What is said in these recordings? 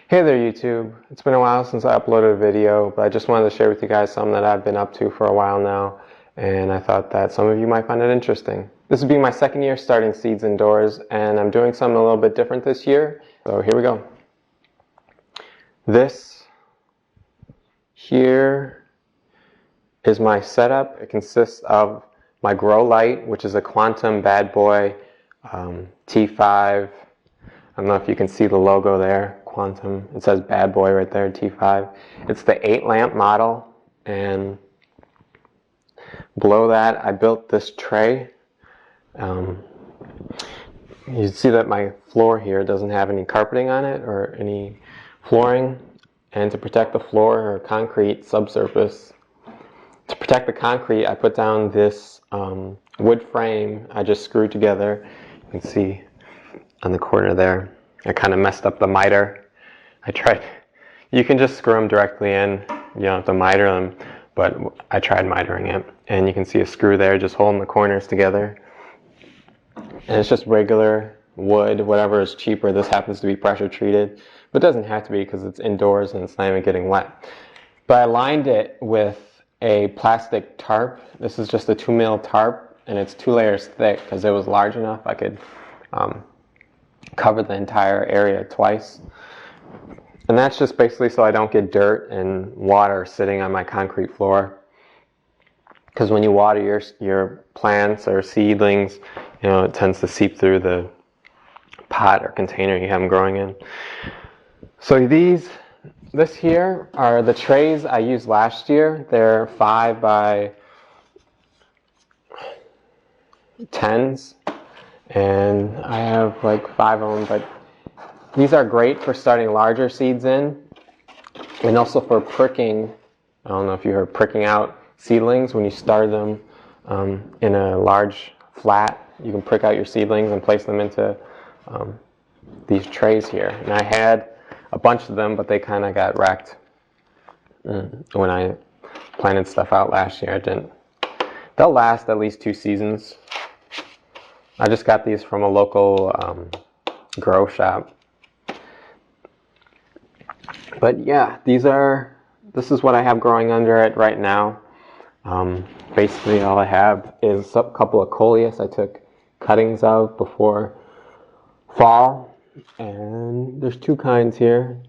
Hey there YouTube. It's been a while since I uploaded a video, but I just wanted to share with you guys something that I've been up to for a while now, and I thought that some of you might find it interesting. This will be my second year starting seeds indoors, and I'm doing something a little bit different this year, so here we go. This here is my setup. It consists of my grow light, which is a Quantum Badboy T5. I don't know if you can see the logo there, Quantum. It says Bad Boy right there, T5. It's the 8 lamp model, and below that I built this tray. You see that my floor here doesn't have any carpeting on it or any flooring, and to protect the floor or concrete subsurface, to protect the concrete, I put down this wood frame I just screwed together. You can see on the corner there. I kind of messed up the miter. You can just screw them directly in. You don't have to miter them, but I tried mitering it. And you can see a screw there just holding the corners together. And it's just regular wood, whatever is cheaper. This happens to be pressure treated, but it doesn't have to be because it's indoors and it's not even getting wet. But I lined it with a plastic tarp. This is just a 2mm tarp, and it's 2 layers thick because it was large enough I could cover the entire area twice. And that's just basically so I don't get dirt and water sitting on my concrete floor. Because when you water your plants or seedlings, you know, it tends to seep through the pot or container you have them growing in. So this here are the trays I used last year. They're 5 by 10s. And I have like 5 of them, but these are great for starting larger seeds in, and also for pricking. I don't know if you heard pricking out seedlings. When you start them in a large flat, you can prick out your seedlings and place them into these trays here. And I had a bunch of them, but they kind of got wrecked when I planted stuff out last year. They'll last at least 2 seasons. I just got these from a local grow shop. But yeah, this is what I have growing under it right now. Basically all I have is a couple of coleus I took cuttings of before fall. And there's 2 kinds here.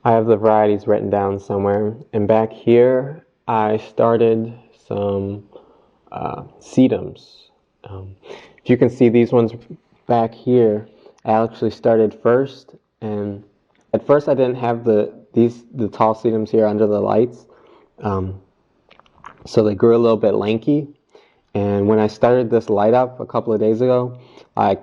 I have the varieties written down somewhere. And back here I started some sedums. If you can see these ones back here, I actually started first, and at first I didn't have the tall sedums here under the lights, so they grew a little bit lanky. And when I started this light up a couple of days ago, I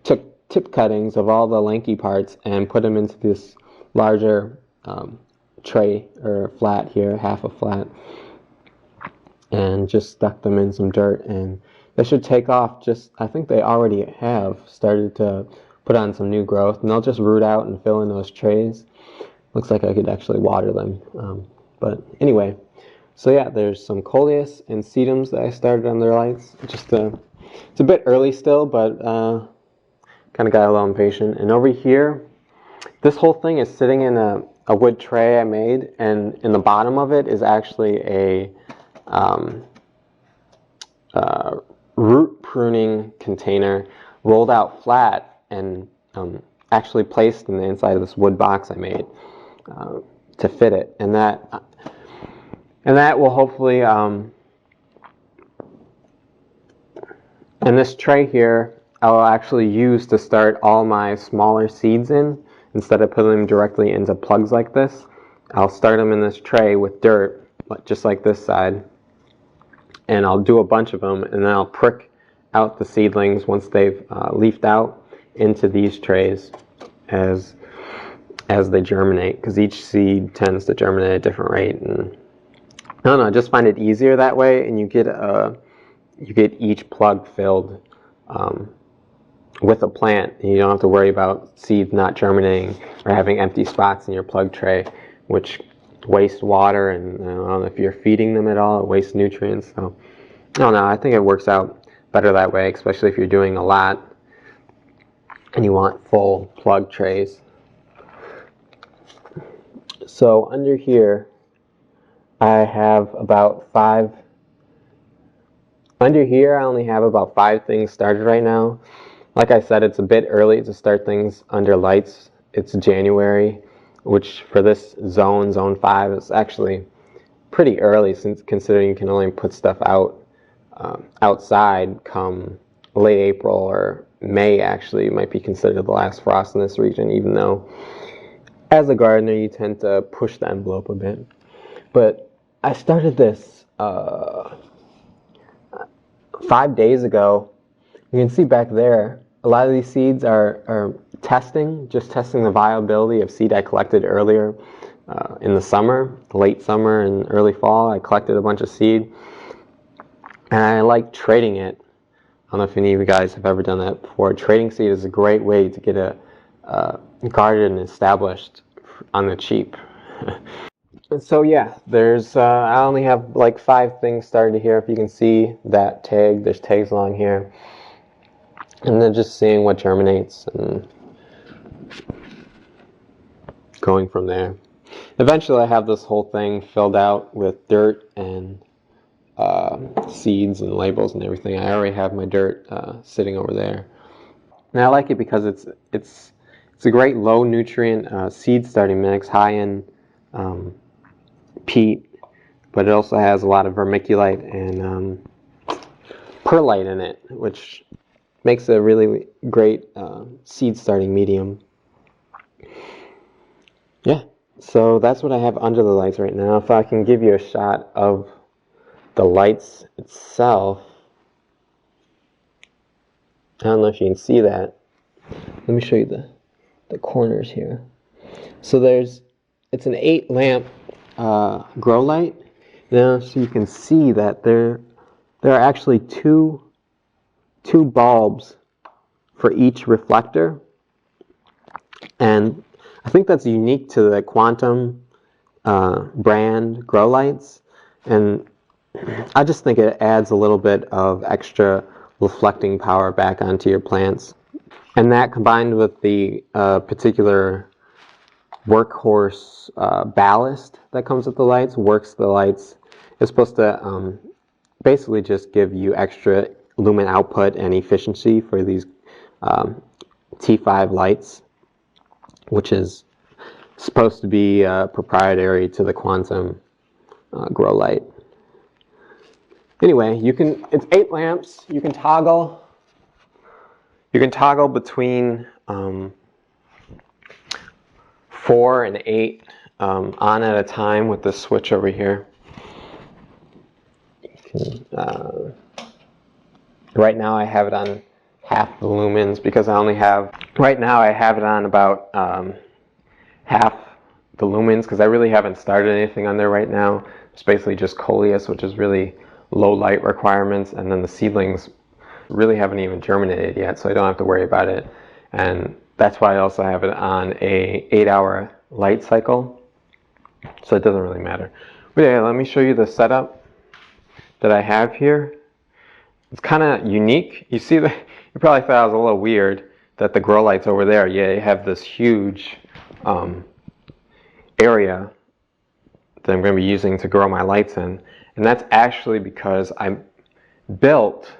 took tip cuttings of all the lanky parts and put them into this larger tray or flat here, half a flat, and just stuck them in some dirt, and they should take off. I think they already have started to put on some new growth, and they'll just root out and fill in those trays. Looks like I could actually water them. But anyway, so yeah, there's some coleus and sedums that I started on their lights. It's a bit early still, but kind of got a little impatient. And over here, this whole thing is sitting in a wood tray I made, and in the bottom of it is actually a root pruning container rolled out flat and actually placed in the inside of this wood box I made to fit it, and that will hopefully and this tray here I'll actually use to start all my smaller seeds in. Instead of putting them directly into plugs like this, I'll start them in this tray with dirt, just like this side. And I'll do a bunch of them, and then I'll prick out the seedlings once they've leafed out into these trays as they germinate, because each seed tends to germinate at a different rate. And I don't know, I just find it easier that way, and you get each plug filled with a plant, and you don't have to worry about seeds not germinating or having empty spots in your plug tray, which waste water, and I don't know if you're feeding them at all, it wastes nutrients. So I don't know, I think it works out better that way, especially if you're doing a lot and you want full plug trays. So under here, I have about five. Under here, I only have about 5 things started right now. Like I said, it's a bit early to start things under lights. It's January, which for this zone 5, is actually pretty early, since considering you can only put stuff out outside come late April or May. Actually might be considered the last frost in this region, even though as a gardener you tend to push the envelope a bit. But I started this 5 days ago. You can see back there, a lot of these seeds are just testing the viability of seed I collected earlier in the summer, late summer and early fall. I collected a bunch of seed, and I like trading it. I don't know if any of you guys have ever done that before. Trading seed is a great way to get a garden established on the cheap. So yeah, I only have like 5 things started here. If you can see that tag, there's tags along here. And then just seeing what germinates and going from there. Eventually I have this whole thing filled out with dirt and seeds and labels and everything. I already have my dirt sitting over there. And I like it because it's a great low nutrient seed starting mix, high in peat, but it also has a lot of vermiculite and perlite in it, which makes a really great seed starting medium. Yeah, so that's what I have under the lights right now. If I can give you a shot of the lights itself, I don't know if you can see that. Let me show you the corners here. So it's an 8 lamp grow light. Now, so you can see that there are actually two bulbs for each reflector, and I think that's unique to the Quantum brand grow lights, and I just think it adds a little bit of extra reflecting power back onto your plants. And that, combined with the particular workhorse ballast that comes with the lights, works the lights. It's supposed to basically just give you extra lumen output and efficiency for these T5 lights, which is supposed to be proprietary to the Quantum grow light. Anyway, it's 8 lamps. You can toggle between 4 and 8 on at a time with this switch over here. Right now I have it on half the lumens because right now I have it on about half the lumens because I really haven't started anything on there right now. It's basically just coleus, which is really low light requirements, and then the seedlings really haven't even germinated yet, so I don't have to worry about it. And that's why I also have it on a 8-hour light cycle, so it doesn't really matter. But yeah, let me show you the setup that I have here. It's kind of unique. You see, you probably thought it was a little weird that the grow lights over there, yeah, you have this huge area that I'm going to be using to grow my lights in, and that's actually because I built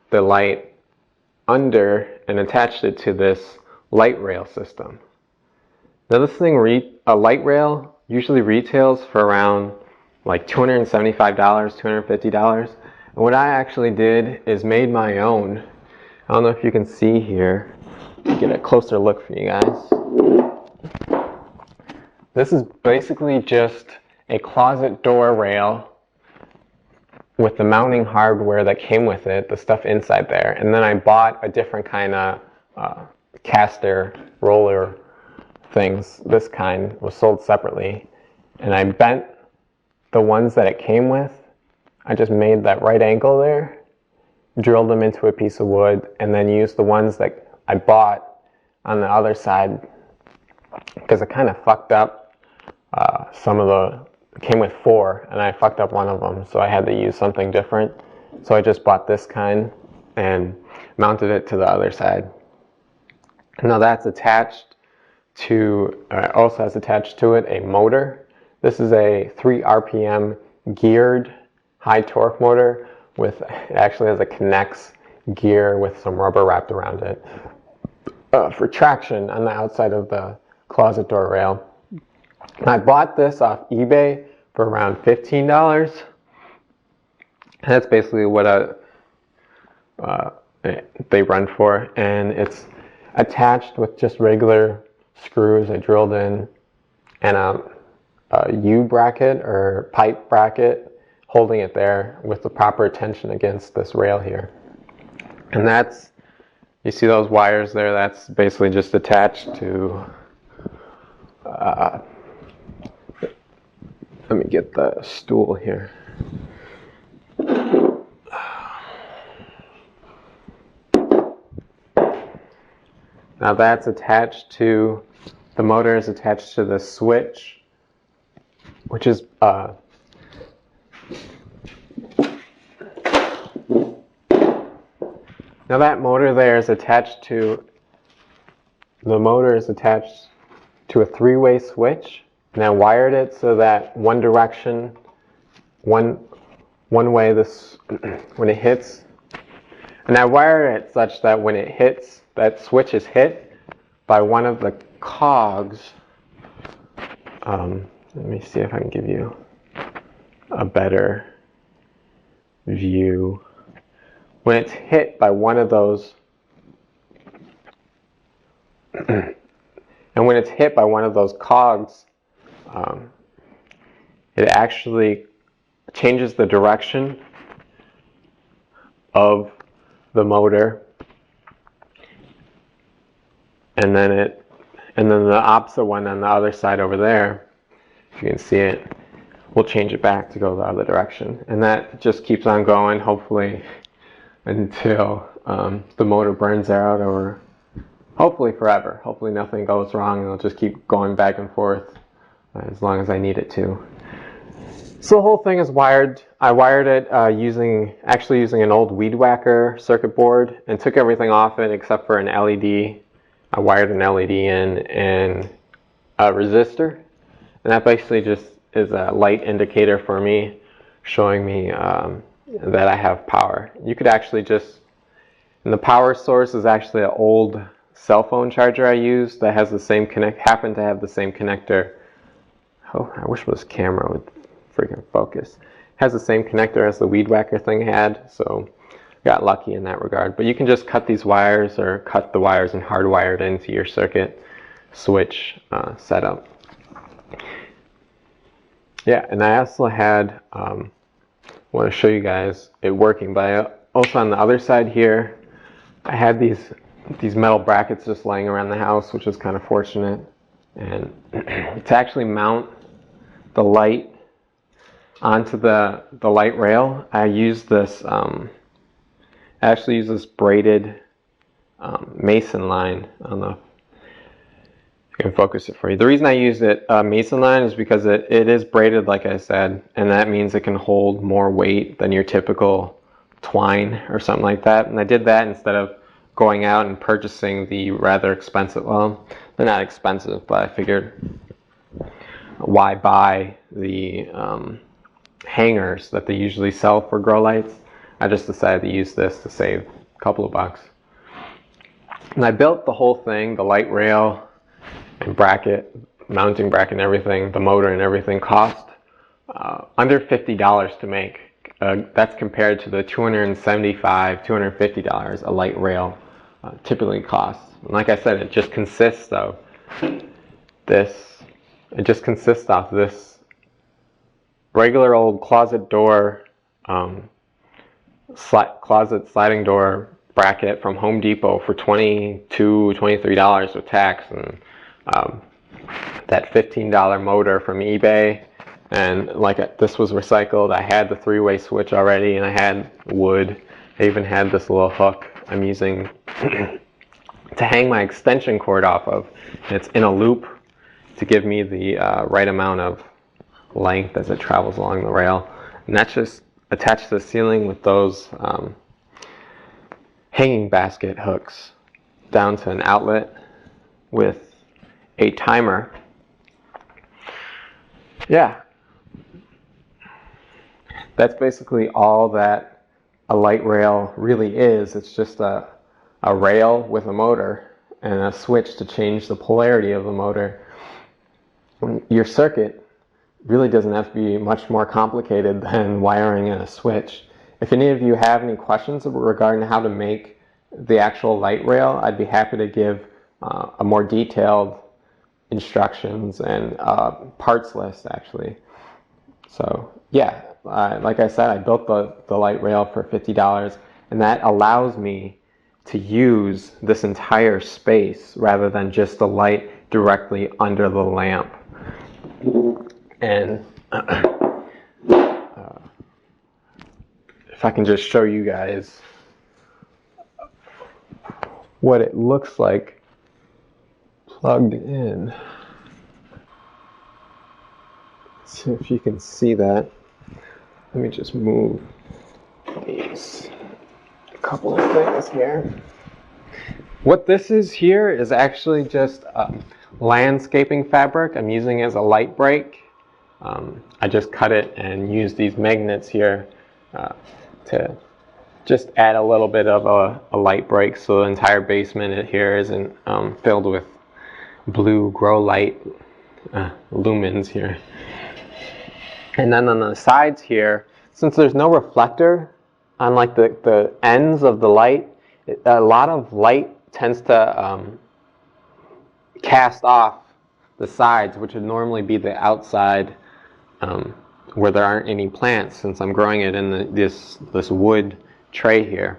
the light under and attached it to this light rail system. Now this thing, a light rail usually retails for around like $275, $250. And what I actually did is made my own. I don't know if you can see here. Get a closer look for you guys. This is basically just a closet door rail with the mounting hardware that came with it, the stuff inside there. And then I bought a different kind of caster roller things. This kind was sold separately. And I bent the ones that it came with. I just made that right angle there, drilled them into a piece of wood, and then used the ones that I bought on the other side because I kind of fucked up it came with 4 and I fucked up one of them, so I had to use something different. So I just bought this kind and mounted it to the other side. Now that's attached also has attached to it a motor. This is a 3 RPM geared high torque motor with, it actually has a connects gear with some rubber wrapped around it for traction on the outside of the closet door rail. And I bought this off eBay for around $15. And that's basically what they run for, and it's attached with just regular screws I drilled in, and a U bracket or pipe bracket holding it there with the proper tension against this rail here. And that's, you see those wires there, that's basically just attached to let me get the stool here. Now that's attached to, the motor is attached to the switch, which is now that motor there is attached to, the motor is attached to a 3-way switch, and I wired it so that one direction, one way this, when it hits, and I wired it such that when it hits, that switch is hit by one of the cogs. Let me see if I can give you a better view. When it's hit by one of those, and when it's hit by one of those cogs, it actually changes the direction of the motor, and then the opposite one on the other side over there, if you can see it, we'll change it back to go the other direction. And that just keeps on going, hopefully, until the motor burns out, or hopefully forever. Hopefully nothing goes wrong, and it'll just keep going back and forth as long as I need it to. So the whole thing is wired. I wired it using an old weed whacker circuit board, and took everything off it except for an LED. I wired an LED in and a resistor, and that basically just is a light indicator for me, showing me that I have power. You could actually just, and the power source is actually an old cell phone charger I use that has the same happened to have the same connector. Oh, I wish this camera would freaking focus. Has the same connector as the weed whacker thing had, so got lucky in that regard. But you can just cut these wires, or cut the wires and hardwire it into your circuit switch setup. Yeah, and I also had, want to show you guys it working, but also on the other side here, I had these metal brackets just laying around the house, which is kind of fortunate. And to actually mount the light onto the light rail, I used this, I actually use this braided Mason line. I don't know if I can focus it for you. The reason I used it Mason line is because it is braided, like I said, and that means it can hold more weight than your typical twine or something like that. And I did that instead of going out and purchasing the rather expensive, well, they're not expensive, but I figured why buy the hangers that they usually sell for grow lights. I just decided to use this to save a couple of bucks. And I built the whole thing, the light rail and bracket, mounting bracket and everything, the motor and everything, cost under $50 to make. That's compared to the $275, $250 a light rail typically costs. And like I said, it just consists of this. It just consists of this regular old closet door, closet sliding door bracket from Home Depot for $22, $23 with tax, and that $15 motor from eBay. And like this was recycled. I had the 3-way switch already, and I had wood. I even had this little hook I'm using to hang my extension cord off of. And it's in a loop to give me the right amount of length as it travels along the rail. And that's just attached to the ceiling with those hanging basket hooks down to an outlet with a timer. Yeah, that's basically all that a light rail really is. It's just a rail with a motor and a switch to change the polarity of the motor. Your circuit really doesn't have to be much more complicated than wiring in a switch. If any of you have any questions regarding how to make the actual light rail, I'd be happy to give a more detailed instructions and parts list actually. So yeah, like I said, I built the light rail for $50, and that allows me to use this entire space rather than just the light directly under the lamp. And if I can just show you guys what it looks like plugged in. See if you can see that. Let me just move these couple of things here. What this is here is actually just landscaping fabric. I'm using it as a light break. I just cut it and use these magnets here to just add a little bit of a light break so the entire basement here isn't filled with blue grow light lumens here. And then on the sides here, since there's no reflector on like the ends of the light, a lot of light tends to cast off the sides, which would normally be the outside where there aren't any plants, since I'm growing it in this wood tray here.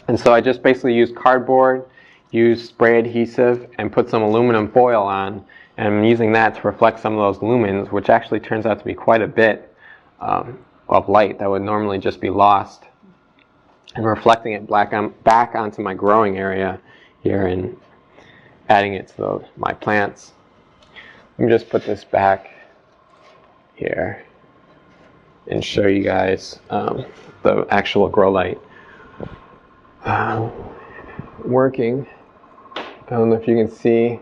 And so I just basically use cardboard, use spray adhesive, and put some aluminum foil on, and I'm using that to reflect some of those lumens, which actually turns out to be quite a bit of light that would normally just be lost, and reflecting it back onto my growing area here and adding it to my plants. Let me just put this back here and show you guys the actual grow light working. I don't know if you can see.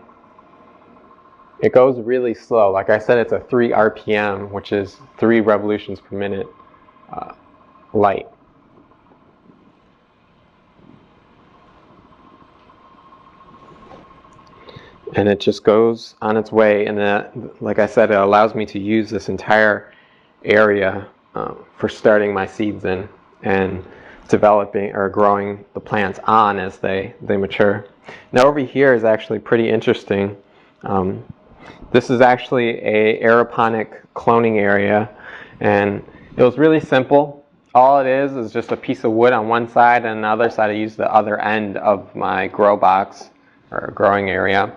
It goes really slow. Like I said, it's a 3 RPM, which is 3 revolutions per minute light. And it just goes on its way, and like I said, it allows me to use this entire area for starting my seeds in and developing or growing the plants on as they mature. Now over here is actually pretty interesting. This is actually a aeroponic cloning area, and it was really simple. All it is just a piece of wood on one side, and on the other side I used the other end of my grow box or growing area.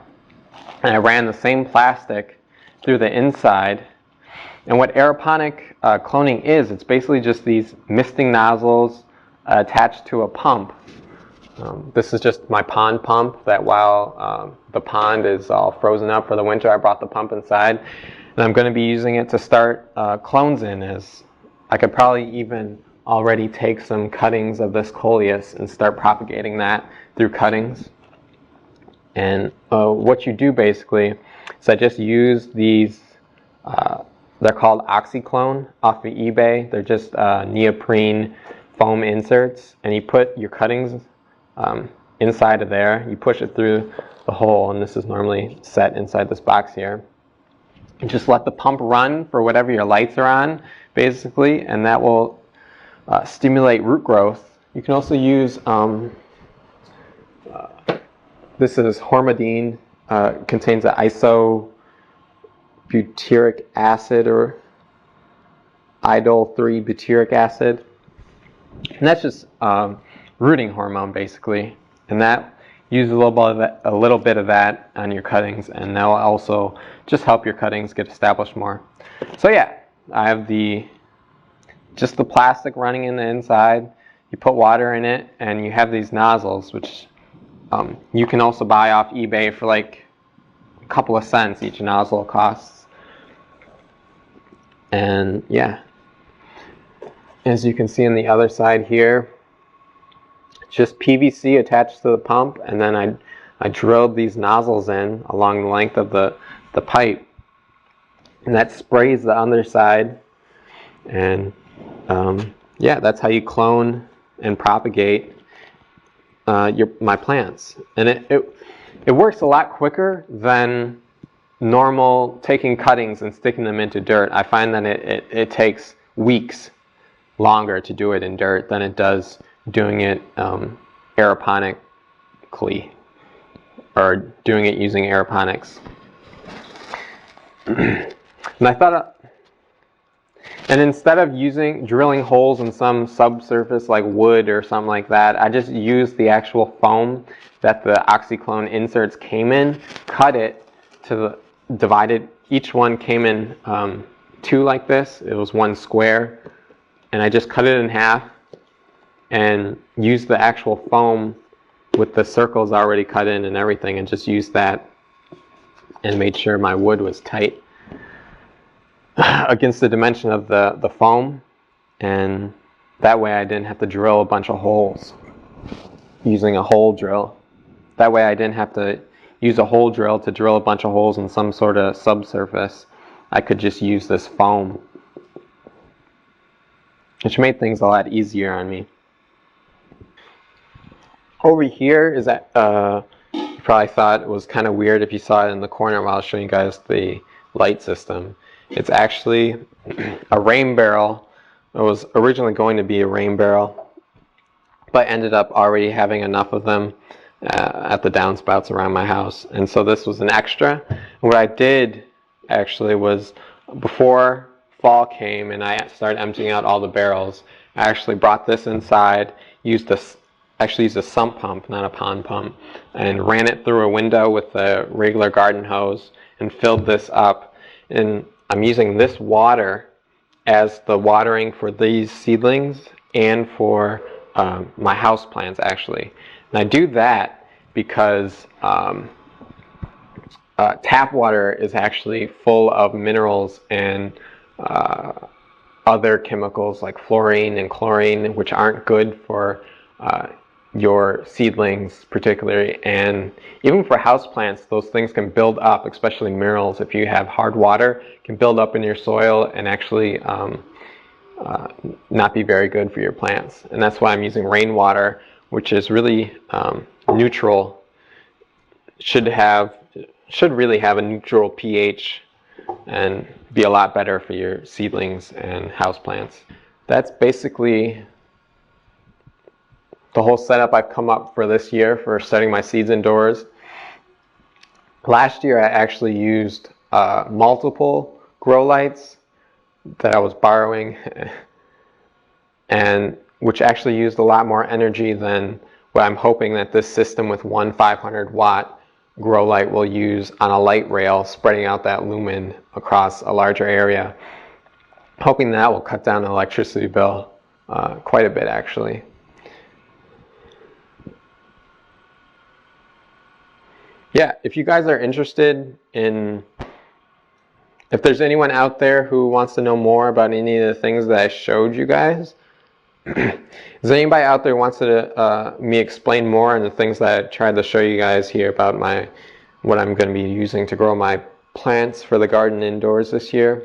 And I ran the same plastic through the inside. And what aeroponic cloning is, it's basically just these misting nozzles attached to a pump. This is just my pond pump that while the pond is all frozen up for the winter, I brought the pump inside. And I'm going to be using it to start clones in. As I could probably even already take some cuttings of this coleus and start propagating that through cuttings. And what you do basically is I just use these, they're called OxyClone off of eBay. They're just neoprene foam inserts, and you put your cuttings inside of there. You push it through the hole, and this is normally set inside this box here. And just let the pump run for whatever your lights are on, basically, and that will stimulate root growth. You can also use this is hormidine, contains an isobutyric acid or idol 3 butyric acid. And that's just rooting hormone basically. And that use a little bit of that on your cuttings, and that will also just help your cuttings get established more. So yeah, I have just the plastic running in the inside. You put water in it, and you have these nozzles, which you can also buy off eBay for like a couple of cents each nozzle costs. And yeah, as you can see on the other side here, just PVC attached to the pump, and then I drilled these nozzles in along the length of the pipe, and that sprays the underside. And yeah, that's how you clone and propagate my plants. And it works a lot quicker than normal taking cuttings and sticking them into dirt. I find that it takes weeks longer to do it in dirt than it does doing it aeroponically, or doing it using aeroponics. And I thought, and instead of drilling holes in some subsurface like wood or something like that, I just used the actual foam that the oxyclone inserts came in, cut it to divided. Each one came in two like this. It was one square, and I just cut it in half and used the actual foam with the circles already cut in and everything, and just used that and made sure my wood was tight against the dimension of the foam, and that way I didn't have to drill a bunch of holes using a hole drill. That way I didn't have to use a hole drill to drill a bunch of holes in some sort of subsurface. I could just use this foam, which made things a lot easier on me. Over here is that, you probably thought it was kind of weird if you saw it in the corner while I was showing you guys the light system. It's actually a rain barrel. It was originally going to be a rain barrel, but ended up already having enough of them at the downspouts around my house. And so this was an extra. And what I did actually was, before fall came and I started emptying out all the barrels, I actually brought this inside, used a sump pump, not a pond pump, and ran it through a window with a regular garden hose and filled this up. And I'm using this water as the watering for these seedlings and for my house plants, actually. And I do that because tap water is actually full of minerals and other chemicals like fluorine and chlorine, which aren't good for your seedlings particularly, and even for houseplants, those things can build up, especially minerals. If you have hard water, can build up in your soil and actually not be very good for your plants. And that's why I'm using rainwater, which is really neutral, should really have a neutral pH and be a lot better for your seedlings and houseplants. That's basically the whole setup I've come up for this year for setting my seeds indoors. Last year I actually used multiple grow lights that I was borrowing, and which actually used a lot more energy than what I'm hoping that this system with one 500 watt grow light will use on a light rail, spreading out that lumen across a larger area. Hoping that will cut down the electricity bill quite a bit, actually. Yeah, if you guys are interested in, if there's anyone out there who wants to know more about any of the things that I showed you guys, is there anybody out there who wants to me explain more on the things that I tried to show you guys here about what I'm going to be using to grow my plants for the garden indoors this year?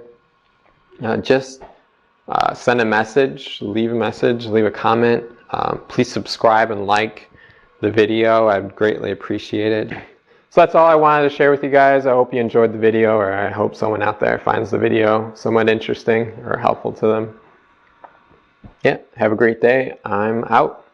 Just send a message, leave a comment. Please subscribe and like the video. I'd greatly appreciate it. So that's all I wanted to share with you guys. I hope you enjoyed the video, or I hope someone out there finds the video somewhat interesting or helpful to them. Yeah, have a great day. I'm out.